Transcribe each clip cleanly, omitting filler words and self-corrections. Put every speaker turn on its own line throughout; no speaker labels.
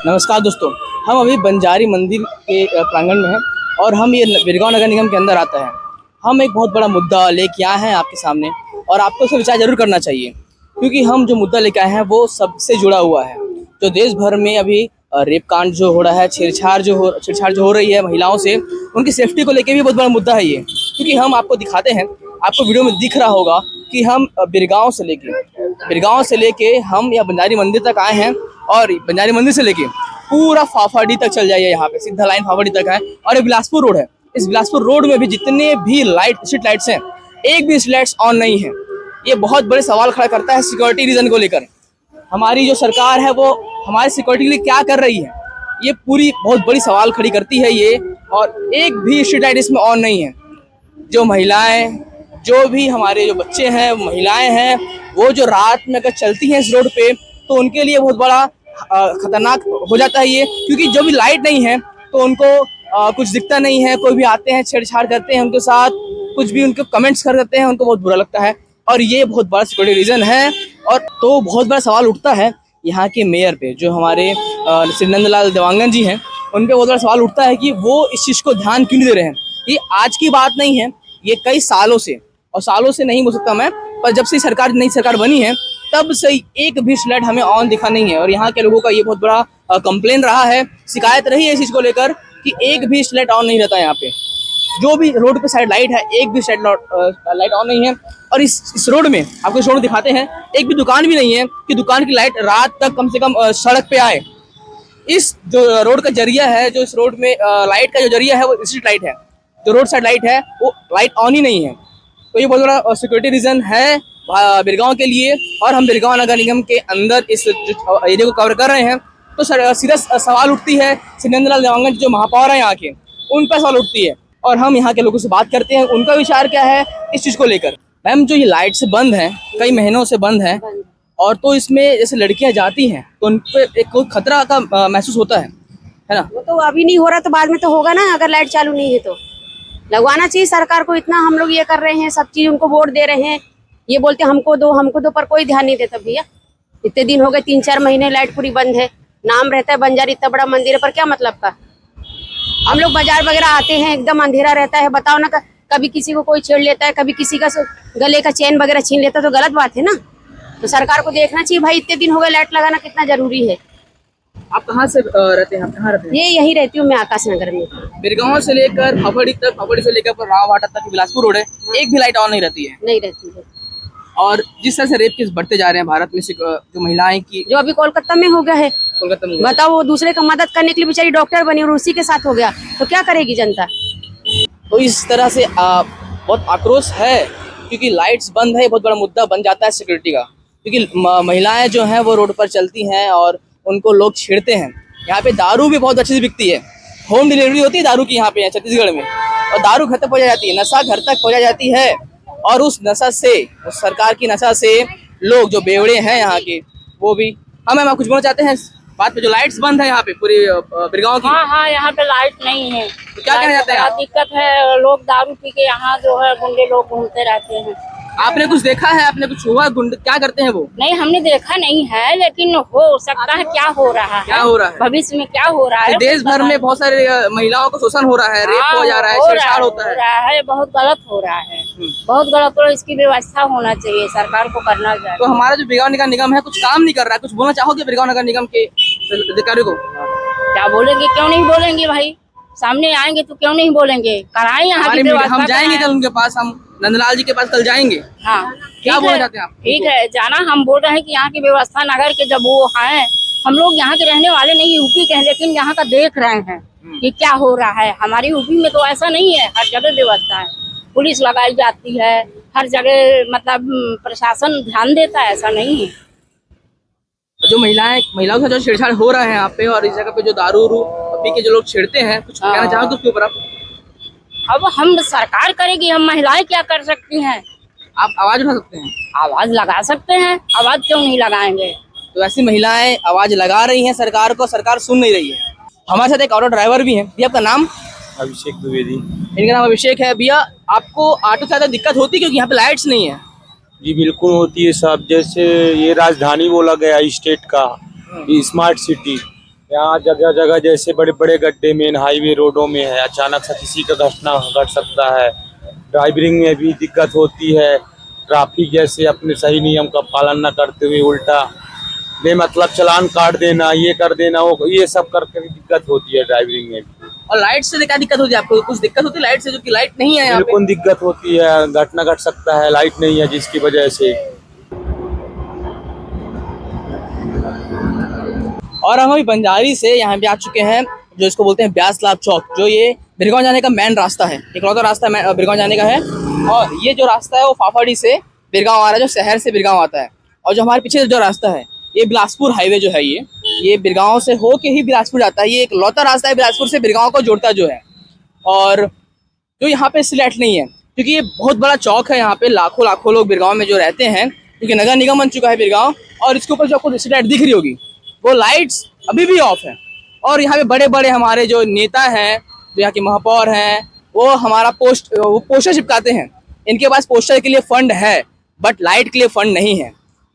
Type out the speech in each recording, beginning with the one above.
नमस्कार दोस्तों, हम अभी बंजारी मंदिर के प्रांगण में हैं और हम ये बिरगांव नगर निगम के अंदर आता है। हम एक बहुत बड़ा मुद्दा लेके आए हैं आपके सामने और आपको इसका विचार जरूर करना चाहिए, क्योंकि हम जो मुद्दा लेके आए हैं वो सबसे जुड़ा हुआ है। जो देश भर में अभी रेप कांड जो हो रहा है, छेड़छाड़ जो हो रही है महिलाओं से, उनकी सेफ्टी को लेके भी बहुत बड़ा मुद्दा है ये। क्योंकि हम आपको दिखाते हैं, आपको वीडियो में दिख रहा होगा कि हम बिरगांव से लेके हम यहाँ बंजारी मंदिर तक आए हैं और बंजारी मंदिर से लेके पूरा फाफाडी तक चल जाइए, यहाँ पे सीधा लाइन फाफाडी तक है और ये बिलासपुर रोड है। इस बिलासपुर रोड में भी जितने भी स्ट्रीट लाइट्स हैं, एक भी स्ट्रीट लाइट्स ऑन नहीं है। ये बहुत बड़े सवाल खड़ा करता है सिक्योरिटी रीजन को लेकर। हमारी जो सरकार है वो हमारी सिक्योरिटी के लिए क्या कर रही है, ये पूरी बहुत बड़ी सवाल खड़ी करती है ये। और एक भी स्ट्रीट लाइट इसमें ऑन नहीं है। जो महिलाएं, जो भी हमारे जो बच्चे हैं, महिलाएं हैं, वो जो रात में अगर चलती हैं इस रोड पे तो उनके लिए बहुत बड़ा खतरनाक हो जाता है ये। क्योंकि जो भी लाइट नहीं है तो उनको कुछ दिखता नहीं है। कोई भी आते हैं, छेड़छाड़ करते हैं उनके साथ, कुछ भी उनके कमेंट्स कर देते हैं, उनको बहुत बुरा लगता है और ये बहुत बड़ा सिक्योरिटी रीजन है। और तो बहुत बड़ा सवाल उठता है यहाँ के मेयर पे, जो हमारे श्री नंदलाल देवांगन जी हैं, उन पे बहुत बड़ा सवाल उठता है कि वो इस चीज़ को ध्यान क्यों नहीं दे रहे हैं। ये आज की बात नहीं है, ये कई सालों से, और सालों से नहीं बोल सकता मैं, पर जब से नई सरकार बनी है तब से एक भी स्लैट हमें ऑन दिखा नहीं है। और यहाँ के लोगों का ये बहुत बड़ा कंप्लेन रहा है, शिकायत रही है इस चीज़ को लेकर कि एक भी स्लैट ऑन नहीं रहता है यहाँ पे। जो भी रोड पे साइड लाइट है, एक भी साइड लाइट ऑन नहीं है। और इस रोड में आपको इस रोड में दिखाते हैं, एक भी दुकान भी नहीं है कि दुकान की लाइट रात तक कम से कम सड़क पे आए। इस जो रोड का जरिया है, जो इस रोड में लाइट का जो जरिया है वो स्ट्रीट लाइट है। जो रोड साइड लाइट है वो लाइट ऑन ही नहीं है। तो ये बहुत बड़ा सिक्योरिटी रीजन है बिरगांव के लिए। और हम बिरगांव नगर निगम के अंदर इस एरिया को कवर कर रहे हैं तो सीधा सवाल उठती है श्री नंदलाल देवांगन जो महापौर हैं यहाँ के, उन पर सवाल उठती है। और हम यहाँ के लोगों से बात करते हैं, उनका विचार क्या है इस चीज़ को लेकर। मैम, जो ये लाइट से बंद है, कई महीनों से बंद है, और तो इसमें जैसे लड़कियाँ जाती हैं तो उन पर एक कोई खतरा का महसूस होता है ना? वो
तो अभी नहीं हो रहा तो बाद में तो होगा ना। अगर लाइट चालू नहीं है तो लगवाना चाहिए सरकार को। इतना हम लोग ये कर रहे हैं, सब चीज उनको वोट दे रहे हैं, ये बोलते हमको दो, पर कोई ध्यान नहीं देता भैया। इतने दिन हो गए, 3-4 महीने लाइट पूरी बंद है। नाम रहता है बंजारी, इतना बड़ा मंदिर है, पर क्या मतलब का। हम लोग बाजार वगैरह आते हैं, एकदम अंधेरा रहता है। बताओ ना, कभी किसी को कोई छेड़ लेता है, कभी किसी का गले का चेन वगैरह छीन लेता है, तो गलत बात है ना। तो सरकार को देखना चाहिए भाई, इतने दिन हो गए लाइट लगाना कितना जरूरी है।
आप कहाँ से रहते हैं? आप कहाँ रहते हैं?
ये यही रहती हूँ मैं, आकाश नगर में।
बिरगांव से लेकर फाफाडी तक, फाफाडी से लेकर रावघाटा तक बिलासपुर रोड है, एक भी लाइट ऑन नहीं रहती है।
नहीं रहती है।
और जिस तरह से रेप केस बढ़ते जा रहे हैं भारत में, जो महिलाएं की,
जो अभी कोलकाता में हो गया है,
कोलकाता में,
बताओ, वो दूसरे का मदद करने के लिए बेचारी डॉक्टर बनी और उसी के साथ हो गया, तो क्या करेगी जनता।
तो इस तरह से बहुत आक्रोश है, क्योंकि लाइट्स बंद है, बहुत बड़ा मुद्दा बन जाता है सिक्योरिटी का। क्योंकि महिलाएं जो हैं वो रोड पर चलती हैं और उनको लोग छेड़ते हैं। यहाँ पे दारू भी बहुत अच्छी से बिकती है, होम डिलीवरी होती है दारू की यहाँ पे छत्तीसगढ़ में, और दारू घर तक पहुँचा जाती है, नशा घर तक पहुँचा जाती है। और उस नशा से, उस सरकार की नशा से लोग जो बेवड़े हैं यहाँ के, वो भी। हाँ मैम, आप कुछ बोलना चाहते हैं बात पे? जो लाइट्स बंद है यहाँ पे पूरी बिरगांव की।
हाँ, यहाँ पे लाइट नहीं है,
तो क्या कहना चाहते हैं आप?
दिक्कत है। लोग दारू पी के यहाँ जो है गुंडे लोग घूमते रहते हैं।
आपने कुछ देखा है? आपने कुछ हुआ? गुंडे क्या करते हैं वो?
नहीं, हमने देखा नहीं है, लेकिन हो सकता है क्या हो रहा है,
क्या हो रहा है
भविष्य में क्या हो रहा है।
देश भर में बहुत सारे महिलाओं को शोषण हो रहा है, रेप हो जा रहा है, छेड़छाड़ होता है,
बहुत गलत हो रहा है, बहुत गलत। तो इसकी व्यवस्था होना चाहिए, सरकार को करना चाहिए।
तो हमारा जो बिरगांव नगर निगम है कुछ काम नहीं कर रहा है, कुछ बोलना चाहोगे बिरगांव नगर निगम के अधिकारियों को?
क्या बोलेंगे, क्यों नहीं बोलेंगे भाई, सामने आएंगे तो क्यों नहीं बोलेंगे। कराएं यहाँ की व्यवस्था।
हम जाएंगे कल उनके पास, हम नंदलाल जी के पास कल जाएंगे।
हाँ,
क्या बोलना चाहते हैं आप?
ठीक है, जाना। हम बोल रहे हैं कि यहाँ की व्यवस्था नगर के जब वो हैं, हम लोग यहाँ के रहने वाले नहीं, यूपी के हैं, लेकिन यहाँ का देख रहे हैं कि क्या हो रहा है। हमारी यूपी में तो ऐसा नहीं है, हर जगह व्यवस्था है, पुलिस लगाई जाती है, हर जगह मतलब प्रशासन ध्यान देता है, ऐसा नहीं है।
जो महिलाओं के साथ जो छेड़छाड़ हो रहा है यहाँ पे, और इस जगह पे जो दारू पी के जो लोग छेड़ते हैं, कुछ कहना चाहोगे उसके ऊपर आप?
अब हम सरकार करेगी, हम महिलाएं क्या कर सकती हैं।
आप आवाज उठा सकते हैं,
आवाज लगा सकते हैं, आवाज क्यों नहीं लगाएंगे।
तो ऐसी महिलाएं आवाज लगा रही हैं सरकार को, सरकार सुन नहीं रही है। हमारे साथ एक ऑटो ड्राइवर भी है। भैया, आपका नाम?
अभिषेक द्विवेदी।
इनका नाम अभिषेक है। भैया, आपको ऑटो से ज्यादा दिक्कत होती है क्योंकि यहाँ पे लाइट्स नहीं है?
जी बिल्कुल होती है साहब। जैसे ये राजधानी बोला गया स्टेट का, ये स्मार्ट सिटी, यहाँ जगह जगह जैसे बड़े बड़े गड्ढे मेन हाईवे रोडों में है, अचानक से किसी का घटना घट सकता है। ड्राइविंग में भी दिक्कत होती है। ट्रैफिक जैसे अपने सही नियम का पालन न करते हुए उल्टा बेमतलब चालान काट देना, ये कर देना, वो ये सब करके भी दिक्कत होती है ड्राइविंग में भी।
और लाइट से क्या दिक्कत होती है आपको? कुछ दिक्कत होती है लाइट से, जो कि लाइट नहीं है यहाँ पे?
बिल्कुल दिक्कत होती है, घटना घट सकता है, लाइट नहीं है जिसकी वजह से।
और हम अभी बंजारी से यहाँ पे आ चुके हैं, जो इसको बोलते हैं ब्यास लाभ चौक, जो ये बिरगांव जाने का मेन रास्ता है, इकलौता रास्ता बिरगांव जाने का है। और ये जो रास्ता है वो फाफाड़ी से बिरगांव आ रहा है, जो शहर से बिरगांव आता है। और जो हमारे पीछे जो रास्ता है ये बिलासपुर हाईवे जो है, ये बिरगांव से होके ही बिलासपुर जाता है। ये एक लौता रास्ता है बिलासपुर से बिरगांव को जोड़ता जो है। और जो यहाँ पे इसलिए लाइट नहीं है क्योंकि ये बहुत बड़ा चौक है, यहाँ पे लाखों लाखों लोग बिरगांव में जो रहते हैं, क्योंकि नगर निगम बन चुका है बिरगांव। और इसके ऊपर जो आपको स्ट्रीट लाइट दिख रही होगी वो लाइट्स अभी भी ऑफ है। और यहाँ पे बड़े बड़े हमारे जो नेता हैं, जो यहाँ के महापौर हैं, वो हमारा पोस्टर चिपकाते हैं। इनके पास पोस्टर के लिए फंड है बट लाइट के लिए फंड नहीं है।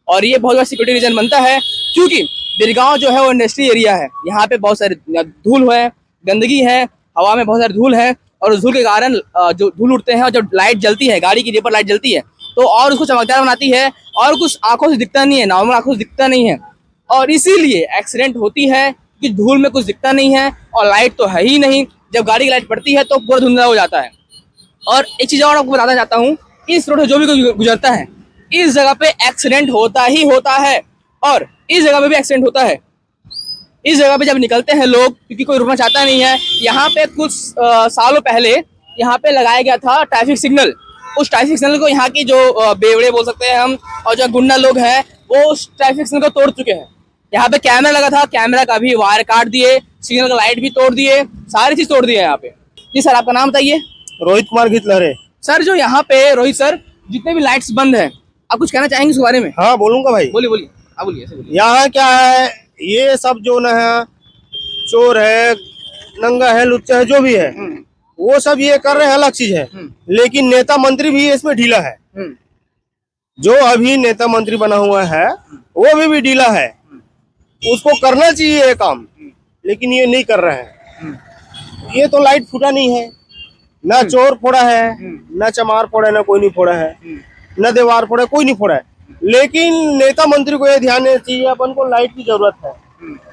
और ये बहुत बड़ा सिक्योरिटी रीजन बनता है क्योंकि बिरगांव जो है वो इंडस्ट्री एरिया है। यहाँ पे बहुत सारे धूल है, गंदगी है, हवा में बहुत सारी धूल है। और उस धूल के कारण जो धूल उठते हैं और जब लाइट जलती है, गाड़ी की रेपर लाइट जलती है, तो और उसको चमकदार बनाती है और कुछ आंखों से दिखता नहीं है, नॉर्मल आंखों से दिखता नहीं है। और इसीलिए एक्सीडेंट होती है कि धूल में कुछ दिखता नहीं है और लाइट तो है ही नहीं। जब गाड़ी की लाइट पड़ती है तो पूरा धुंधला हो जाता है। और एक चीज़ और आपको बताना चाहता हूँ, इस रोड से जो भी कोई गुजरता है इस जगह पे एक्सीडेंट होता ही होता है। और इस जगह पे भी एक्सीडेंट होता है। इस जगह पे जब निकलते हैं लोग, क्योंकि कोई रुकना चाहता नहीं है, यहाँ पे कुछ सालों पहले यहाँ पे लगाया गया था ट्रैफिक सिग्नल। उस ट्रैफिक सिग्नल को यहाँ की जो बेवड़े बोल सकते हैं हम, और जो गुंडा लोग हैं, वो उस ट्रैफिक सिग्नल को तोड़ चुके हैं। यहाँ पे कैमरा लगा था, कैमरा का भी वायर काट दिए, सिग्नल का लाइट भी तोड़ दिए, सारी चीज तोड़ दी है यहाँ पे। जी सर, आपका नाम बताइए।
रोहित कुमार घितलरे।
सर, जो यहाँ पे रोहित सर, जितने भी लाइट्स बंद है, आप कुछ कहना चाहेंगे इसके बारे में?
हाँ बोलूंगा भाई।
बोलिए बोलिए, आप बोलिए, ऐसे बोलिए।
यहाँ क्या है, ये सब जो न है, चोर है, नंगा है, लुच्चा है, जो भी है, वो सब ये कर रहे हैं, अलग चीज है। लेकिन नेता मंत्री भी इसमें ढीला है। जो अभी नेता मंत्री बना हुआ है वो भी ढीला है। उसको करना चाहिए ये काम, लेकिन ये नहीं कर रहे हैं। ये तो लाइट फूटा नहीं है, ना चोर फोड़ा है, ना चमार फोड़ा है, ना कोई नहीं फोड़ा है, न दीवार फोड़ा, कोई नहीं फोड़ा है। लेकिन नेता मंत्री को ये ध्यान देना चाहिए, अपन को लाइट की जरूरत है।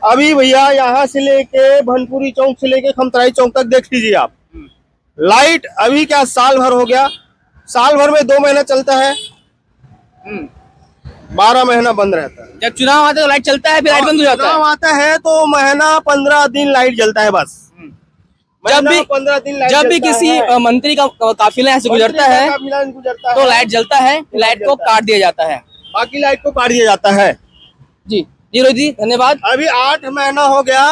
अभी भैया यहाँ से लेके भनपुरी चौक से लेके खमतराई चौक तक देख लीजिए आप, लाइट अभी क्या साल भर हो गया, साल भर में 2 महीना चलता है, 12 महीना बंद रहता है।
जब चुनाव आता है तो लाइट चलता है, फिर लाइट बंद हो जाता है।
चुनाव आता है तो महीना 15 दिन लाइट जलता है बस।
जब भी
15 दिन लाइट
जब भी
जलता
किसी
है।
काफिला यहाँ से गुजरता है तो लाइट जलता है, लाइट को काट दिया जाता है,
बाकी लाइट को काट दिया जाता है।
जी जी रोहित जी, धन्यवाद।
अभी 8 महीना हो गया,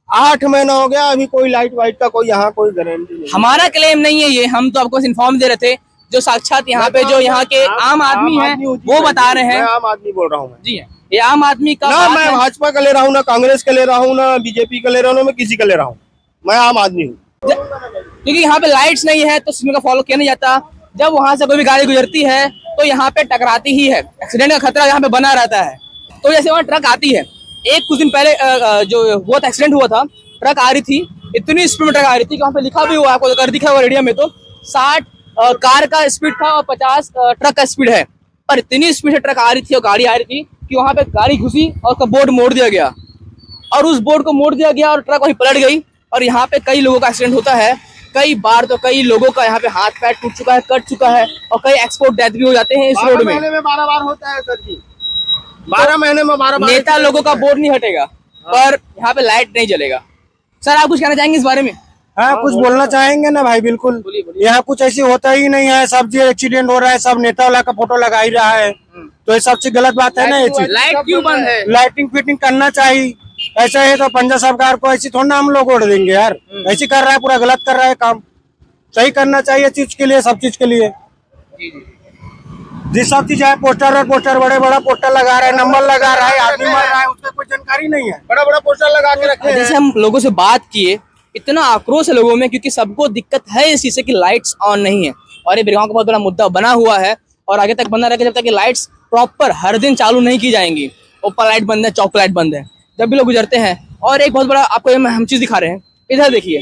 8 महीना हो गया, अभी कोई लाइट वाइट का कोई यहाँ कोई गारंटी नहीं।
हमारा क्लेम नहीं है ये, हम तो आपको इन्फॉर्म दे रहे थे। जो साक्षात यहाँ पे जो यहाँ के आम आदमी हैं वो बता रहे हैं।
मैं आम आदमी बोल रहा हूँ।
जी ये आम आदमी का
ना
बात
मैं
है।
भाजपा का ले रहा हूँ, ना कांग्रेस का ले रहा हूँ, ना बीजेपी का ले रहा हूँ, ना मैं किसी का ले रहा हूँ। मैं आम आदमी हूँ।
क्योंकि यहाँ पे लाइट्स नहीं है तो सिग्नल का फॉलो किया नहीं जाता। जब वहां से कोई भी गाड़ी गुजरती है तो यहाँ पे टकराती ही है, एक्सीडेंट का खतरा यहाँ पे बना रहता है। तो जैसे वहाँ ट्रक आती है, कुछ दिन पहले जो हुआ था, एक्सीडेंट हुआ था, ट्रक आ रही थी, इतनी स्पीड में ट्रक आ रही थी कि वहाँ पे लिखा भी हुआ, आपको अगर दिखा हुआ रेडियो में, तो 60 कार का स्पीड था और 50 ट्रक का स्पीड है। पर इतनी स्पीड से ट्रक आ रही थी और गाड़ी आ रही थी कि वहाँ पे गाड़ी घुसी और उसका बोर्ड मोड़ दिया गया, और उस बोर्ड को मोड़ दिया गया और ट्रक वहीं पलट गई। और यहाँ पे कई लोगों का एक्सीडेंट होता है, कई बार तो कई लोगों का यहाँ पे हाथ पैर टूट चुका है, कट चुका है, और कई एक्सपोर्ट डेथ भी हो जाते हैं इस रोड में।
12 बार होता है सर जी, 12 महीने में 12 बार।
नेता लोगों का बोर्ड नहीं हटेगा पर यहाँ पे लाइट नहीं जलेगा। सर, आप कुछ कहना चाहेंगे इस बारे में?
हाँ, कुछ बोलना चाहेंगे ना भाई। बिल्कुल, यहाँ कुछ ऐसी होता ही नहीं है, सब चीज एक्सीडेंट हो रहा है, सब नेता वाला का फोटो लगा ही रहा है, तो ये सब चीज गलत बात है ना। ये चीज
लाइट क्यों बंद है?
लाइटिंग फिटिंग करना चाहिए। ऐसा है तो पंजाब सरकार को ऐसी थोड़ा ना हम लोग वोट देंगे यार। ऐसी कर रहा है, पूरा गलत कर रहा है काम। सही करना चाहिए चीज के लिए, सब चीज के लिए। जिस सब चीज है, पोस्टर और पोस्टर, बड़े बड़ा पोस्टर लगा रहा है, नंबर लगा रहा है, आदमी मर रहा है, उसका कोई जानकारी नहीं है।
बड़ा बड़ा पोस्टर लगा के रखे हैं।
जैसे हम लोगों से बात किए, इतना आक्रोश है लोगों में, क्योंकि सबको दिक्कत है इस चीज से कि लाइट्स ऑन नहीं है। और ये बिरगांव का बहुत बड़ा मुद्दा बना हुआ है और आगे तक बना रहेगा जब तक कि लाइट्स प्रॉपर हर दिन चालू नहीं की जाएंगी। ऊपर लाइट बंद है, चौक लाइट बंद है, जब भी लोग गुजरते हैं और एक बहुत बड़ा आपको हम चीज़ दिखा रहे हैं, इधर देखिए।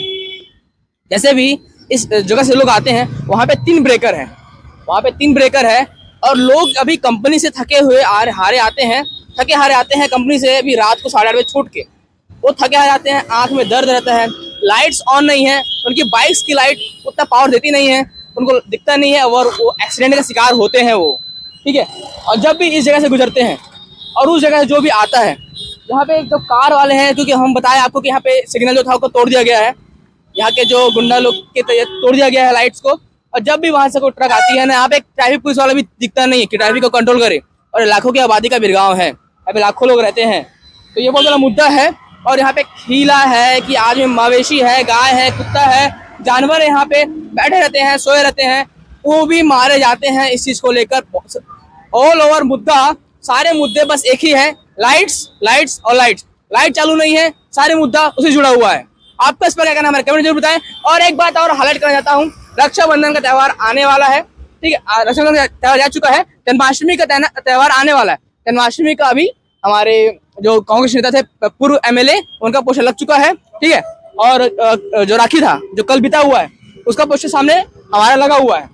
जैसे भी इस जगह से लोग आते हैं, वहाँ पे 3 ब्रेकर हैं, वहाँ पे 3 ब्रेकर है, और लोग अभी कंपनी से थके हुए हारे आते हैं, थके हारे आते हैं कंपनी से अभी रात को 8:30 बजे छूट के। वो थके हारे आते हैं, आंख में दर्द रहता है, लाइट्स ऑन नहीं है, उनकी बाइक्स की लाइट उतना पावर देती नहीं है, उनको दिखता नहीं है, और वो एक्सीडेंट का शिकार होते हैं वो, ठीक है। और जब भी इस जगह से गुजरते हैं और उस जगह से जो भी आता है, यहाँ पे जो कार वाले हैं, क्योंकि हम बताएं आपको कि यहाँ पे सिग्नल जो था उसको तोड़ दिया गया है, यहाँ के जो गुंडा लोग के तोड़ दिया गया है लाइट्स को। और जब भी वहाँ से कोई ट्रक आती है ना, यहाँ पे एक ट्रैफिक पुलिस वाला भी दिखता नहीं है कि ट्रैफिक को कंट्रोल करे। और लाखों की आबादी का बिरगांव है, यहाँ पे लाखों लोग रहते हैं, तो ये बहुत बड़ा मुद्दा है। और यहाँ पे खीला है कि आज में मवेशी है, गाय है, कुत्ता है, जानवर यहाँ पे बैठे रहते हैं, सोए रहते हैं, वो भी मारे जाते हैं इस चीज़ को लेकर। ऑल ओवर मुद्दा, सारे मुद्दे बस एक ही है, लाइट्स लाइट्स और लाइट्स। लाइट चालू नहीं है, सारे मुद्दा उसे जुड़ा हुआ है। आपका इस पर क्या कहना है, हमारे कमेंट जरूर बताएं। और एक बात और हाईलाइट करना चाहता हूँ, रक्षाबंधन का त्यौहार आने वाला है, ठीक है। रक्षाबंधन का त्यौहार जा चुका है, जन्माष्टमी का त्यौहार आने वाला है। जन्माष्टमी का अभी हमारे जो कांग्रेस नेता थे, पूर्व MLA, उनका पोस्टर लग चुका है, ठीक है। और जो राखी था जो कल बीता हुआ है, उसका पोस्टर सामने हमारा लगा हुआ है।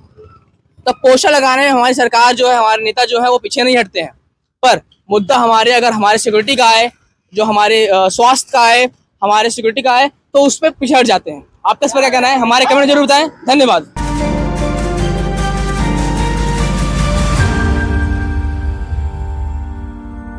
तो पोस्टर लगाने में हमारी सरकार जो है, हमारे नेता जो है, वो पीछे नहीं हटते हैं। पर मुद्दा हमारे, अगर हमारे सिक्योरिटी का आए, जो हमारे स्वास्थ्य का आए, हमारे सिक्योरिटी का आए, तो उस पर पीछे हट जाते हैं। आपका इस पर क्या कहना है, हमारे कमेंट जरूर बताएं। धन्यवाद।